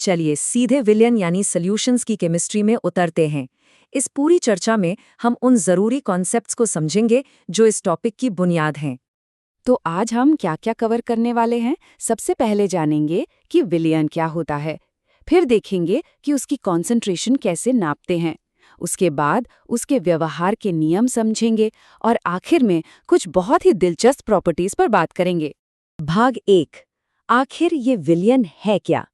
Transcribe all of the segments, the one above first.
चलिए सीधे विलियन यानी सॉल्यूशंस की केमिस्ट्री में उतरते हैं। इस पूरी चर्चा में हम उन ज़रूरी कॉन्सेप्ट्स को समझेंगे जो इस टॉपिक की बुनियाद हैं। तो आज हम क्या क्या कवर करने वाले हैं? सबसे पहले जानेंगे कि विलियन क्या होता है, फिर देखेंगे कि उसकी कॉन्सेंट्रेशन कैसे नापते हैं, उसके बाद उसके व्यवहार के नियम समझेंगे और आखिर में कुछ बहुत ही दिलचस्प प्रॉपर्टीज पर बात करेंगे। भाग 1, आखिर ये विलियन है क्या?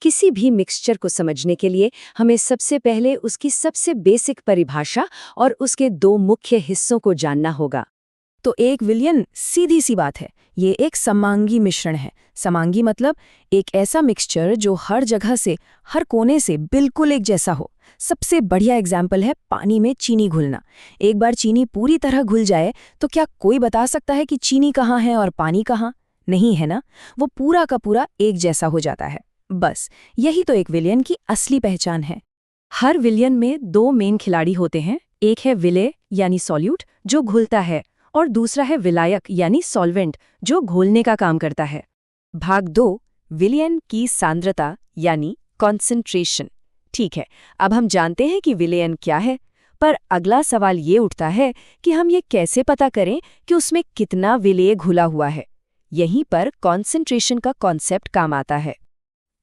किसी भी मिक्सचर को समझने के लिए हमें सबसे पहले उसकी सबसे बेसिक परिभाषा और उसके दो मुख्य हिस्सों को जानना होगा। तो एक विलियन सीधी सी बात है, ये एक समांगी मिश्रण है। समांगी मतलब एक ऐसा मिक्सचर जो हर जगह से, हर कोने से बिल्कुल एक जैसा हो। सबसे बढ़िया एग्जाम्पल है पानी में चीनी घुलना। एक बार चीनी पूरी तरह घुल जाए तो क्या कोई बता सकता है कि चीनी कहाँ है और पानी कहाँ? नहीं है ना, वो पूरा का पूरा एक जैसा हो जाता है। बस यही तो एक विलियन की असली पहचान है। हर विलियन में दो मेन खिलाड़ी होते हैं। एक है विलेय यानी सॉल्यूट जो घुलता है, और दूसरा है विलायक यानी सॉल्वेंट जो घोलने का काम करता है। भाग 2, विलियन की सांद्रता यानी कॉन्सेंट्रेशन। ठीक है, अब हम जानते हैं कि विलियन क्या है, पर अगला सवाल ये उठता है कि हम ये कैसे पता करें कि उसमें कितना विलेय घुला हुआ है। यहीं पर कॉन्सेंट्रेशन का कॉन्सेप्ट काम आता है।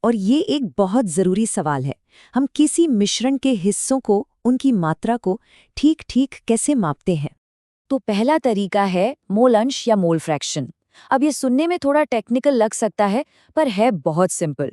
और ये एक बहुत ज़रूरी सवाल है। हम किसी मिश्रण के हिस्सों को, उनकी मात्रा को ठीक ठीक कैसे मापते हैं? तो पहला तरीका है मोल अंश या मोल फ्रैक्शन। अब ये सुनने में थोड़ा टेक्निकल लग सकता है, पर है बहुत सिंपल।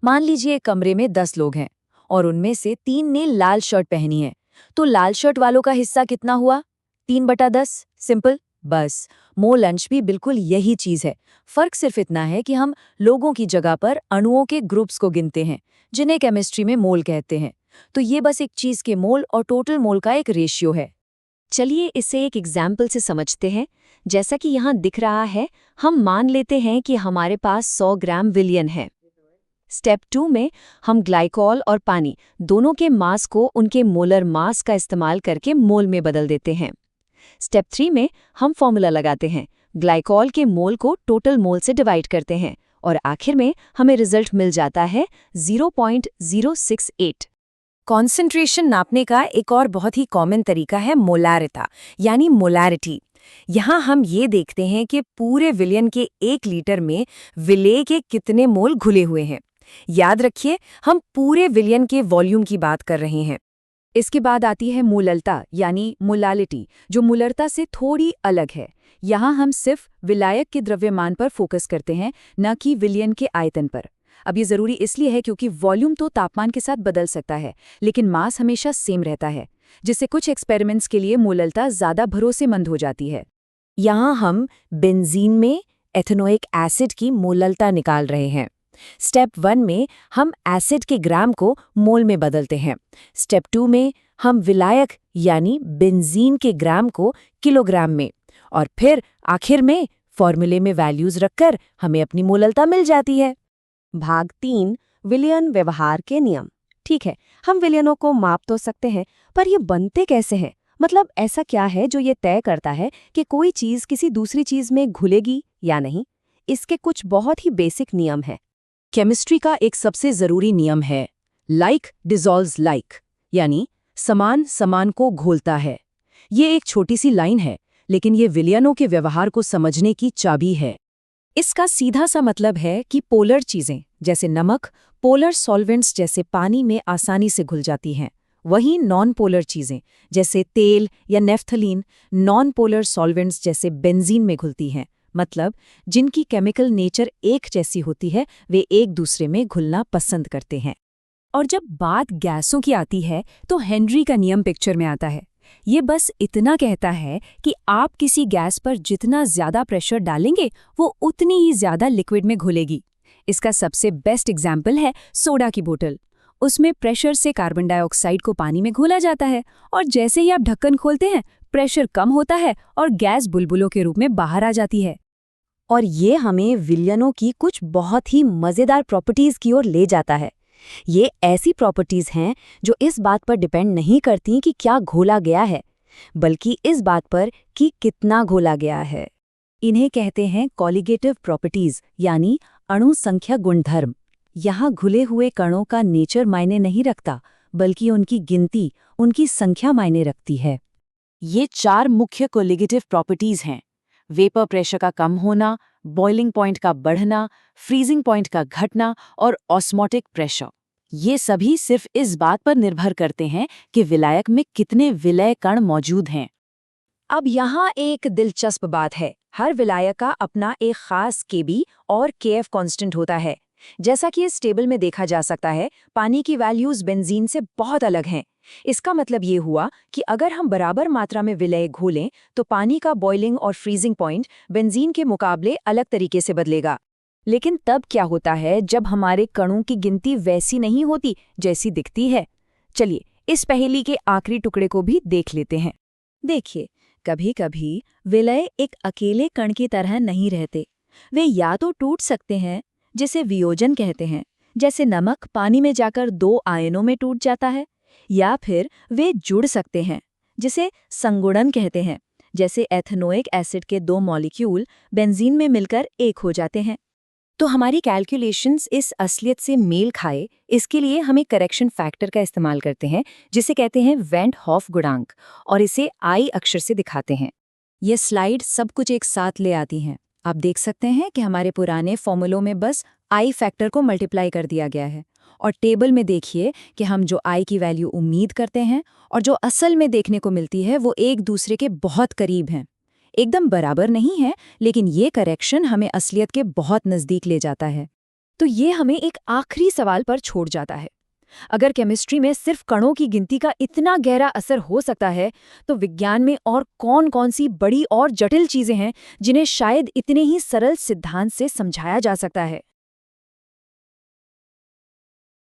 मान लीजिए एक कमरे में 10 लोग हैं और उनमें से 3 ने लाल शर्ट पहनी है, तो लाल शर्ट वालों का हिस्सा कितना हुआ? 3/10। सिंपल। बस मोल अंश भी बिल्कुल यही चीज है। फर्क सिर्फ इतना है कि हम लोगों की जगह पर अणुओं के ग्रुप्स को गिनते हैं, जिन्हें केमिस्ट्री में मोल कहते हैं। तो ये बस एक चीज के मोल और टोटल मोल का एक रेशियो है। चलिए इसे एक एग्जाम्पल से समझते हैं। जैसा कि यहाँ दिख रहा है, हम मान लेते हैं कि हमारे पास 100 ग्राम विलियन है। स्टेप 2 में हम ग्लाइकॉल और पानी दोनों के मास को उनके मोलर मास का इस्तेमाल करके मोल में बदल देते हैं। स्टेप 3 में हम फॉर्मूला लगाते हैं, ग्लाइकॉल के मोल को टोटल मोल से डिवाइड करते हैं और आखिर में हमें रिजल्ट मिल जाता है 0.068। कॉन्सेंट्रेशन नापने का एक और बहुत ही कॉमन तरीका है मोलारिता यानी मोलारिटी। यहाँ हम ये देखते हैं कि पूरे विलियन के 1 लीटर में विलेय के कितने मोल घुले हुए हैं। याद रखिए, हम पूरे विलियन के वॉल्यूम की बात कर रहे हैं। इसके बाद आती है मोललता यानी मोलालिटी, जो मोलरता से थोड़ी अलग है। यहाँ हम सिर्फ विलायक के द्रव्यमान पर फोकस करते हैं, न कि विलियन के आयतन पर। अब ये ज़रूरी इसलिए है क्योंकि वॉल्यूम तो तापमान के साथ बदल सकता है, लेकिन मास हमेशा सेम रहता है, जिससे कुछ एक्सपेरिमेंट्स के लिए मोललता ज़्यादा भरोसेमंद हो जाती है। यहाँ हम बेंजीन में एथेनोइक एसिड की मोललता निकाल रहे हैं। स्टेप 1 में हम एसिड के ग्राम को मोल में बदलते हैं। स्टेप 2 में हम विलायक यानी बेंजीन के ग्राम को किलोग्राम में, और फिर आखिर में फॉर्मूले में वैल्यूज रखकर हमें अपनी मोललता मिल जाती है। भाग 3, विलियन व्यवहार के नियम। ठीक है, हम विलियनों को माप तो सकते हैं, पर ये बनते कैसे हैं? मतलब ऐसा क्या है जो ये तय करता है कि कोई चीज़ किसी दूसरी चीज़ में घुलेगी या नहीं? इसके कुछ बहुत ही बेसिक नियम हैं। केमिस्ट्री का एक सबसे ज़रूरी नियम है लाइक डिसॉल्व्स लाइक, यानी समान समान को घोलता है। ये एक छोटी सी लाइन है, लेकिन ये विलियनों के व्यवहार को समझने की चाबी है। इसका सीधा सा मतलब है कि पोलर चीजें जैसे नमक पोलर सॉल्वेंट्स जैसे पानी में आसानी से घुल जाती हैं। वहीं नॉन पोलर चीजें जैसे तेल या नेफ्थलीन नॉन पोलर सॉल्वेंट्स जैसे बेंजीन में घुलती हैं। मतलब जिनकी केमिकल नेचर एक जैसी होती है, वे एक दूसरे में घुलना पसंद करते हैं। और जब बात गैसों की आती है तो हेनरी का नियम पिक्चर में आता है। ये बस इतना कहता है कि आप किसी गैस पर जितना ज्यादा प्रेशर डालेंगे वो उतनी ही ज्यादा लिक्विड में घुलेगी। इसका सबसे बेस्ट एग्जाम्पल है सोडा की बोतल। उसमें प्रेशर से कार्बन डाइऑक्साइड को पानी में घोला जाता है और जैसे ही आप ढक्कन खोलते हैं प्रेशर कम होता है और गैस बुलबुलों के रूप में बाहर आ जाती है। और ये हमें विलियनों की कुछ बहुत ही मज़ेदार प्रॉपर्टीज़ की ओर ले जाता है। ये ऐसी प्रॉपर्टीज़ हैं जो इस बात पर डिपेंड नहीं करती कि क्या घोला गया है, बल्कि इस बात पर कि कितना घोला गया है। इन्हें कहते हैं कॉलिगेटिव प्रॉपर्टीज़ यानी अणु संख्या गुणधर्म। यहाँ घुले हुए कणों का नेचर मायने नहीं रखता, बल्कि उनकी गिनती, उनकी संख्या मायने रखती है। ये 4 मुख्य कोलिगेटिव प्रॉपर्टीज हैं: वेपर प्रेशर का कम होना, बॉइलिंग पॉइंट का बढ़ना, फ्रीजिंग पॉइंट का घटना और ऑस्मोटिक प्रेशर। ये सभी सिर्फ इस बात पर निर्भर करते हैं कि विलायक में कितने विलय कण मौजूद हैं। अब यहाँ एक दिलचस्प बात है, हर विलायक का अपना एक खास केबी और केएफ कांस्टेंट होता है। जैसा कि इस टेबल में देखा जा सकता है, पानी की वैल्यूज बेंजीन से बहुत अलग हैं। इसका मतलब ये हुआ कि अगर हम बराबर मात्रा में विलय घोलें तो पानी का बॉइलिंग और फ्रीजिंग पॉइंट बेंजीन के मुकाबले अलग तरीके से बदलेगा। लेकिन तब क्या होता है जब हमारे कणों की गिनती वैसी नहीं होती जैसी दिखती है? चलिए इस पहेली के आखिरी टुकड़े को भी देख लेते हैं। देखिए, कभी-कभी विलय एक अकेले कण की तरह नहीं रहते। वे या तो टूट सकते हैं, जिसे वियोजन कहते हैं, जैसे नमक पानी में जाकर 2 आयनों में टूट जाता है, या फिर वे जुड़ सकते हैं, जिसे संगुणन कहते हैं, जैसे एथेनोइक एसिड के 2 मॉलिक्यूल बेंजीन में मिलकर एक हो जाते हैं। तो हमारी कैलकुलेशंस इस असलियत से मेल खाए, इसके लिए हम एक करेक्शन फैक्टर का इस्तेमाल करते हैं, जिसे कहते हैं वेंट हॉफ गुणांक, और इसे आई अक्षर से दिखाते हैं। ये स्लाइड सब कुछ एक साथ ले आती हैं। आप देख सकते हैं कि हमारे पुराने फॉर्मूलों में बस आई फैक्टर को मल्टीप्लाई कर दिया गया है, और टेबल में देखिए कि हम जो आई की वैल्यू उम्मीद करते हैं और जो असल में देखने को मिलती है वो एक दूसरे के बहुत करीब हैं। एकदम बराबर नहीं है, लेकिन ये करेक्शन हमें असलियत के बहुत नज़दीक ले जाता है। तो ये हमें एक आखिरी सवाल पर छोड़ जाता है। अगर केमिस्ट्री में सिर्फ कणों की गिनती का इतना गहरा असर हो सकता है, तो विज्ञान में और कौन-कौन सी बड़ी और जटिल चीजें हैं जिन्हें शायद इतने ही सरल सिद्धांत से समझाया जा सकता है।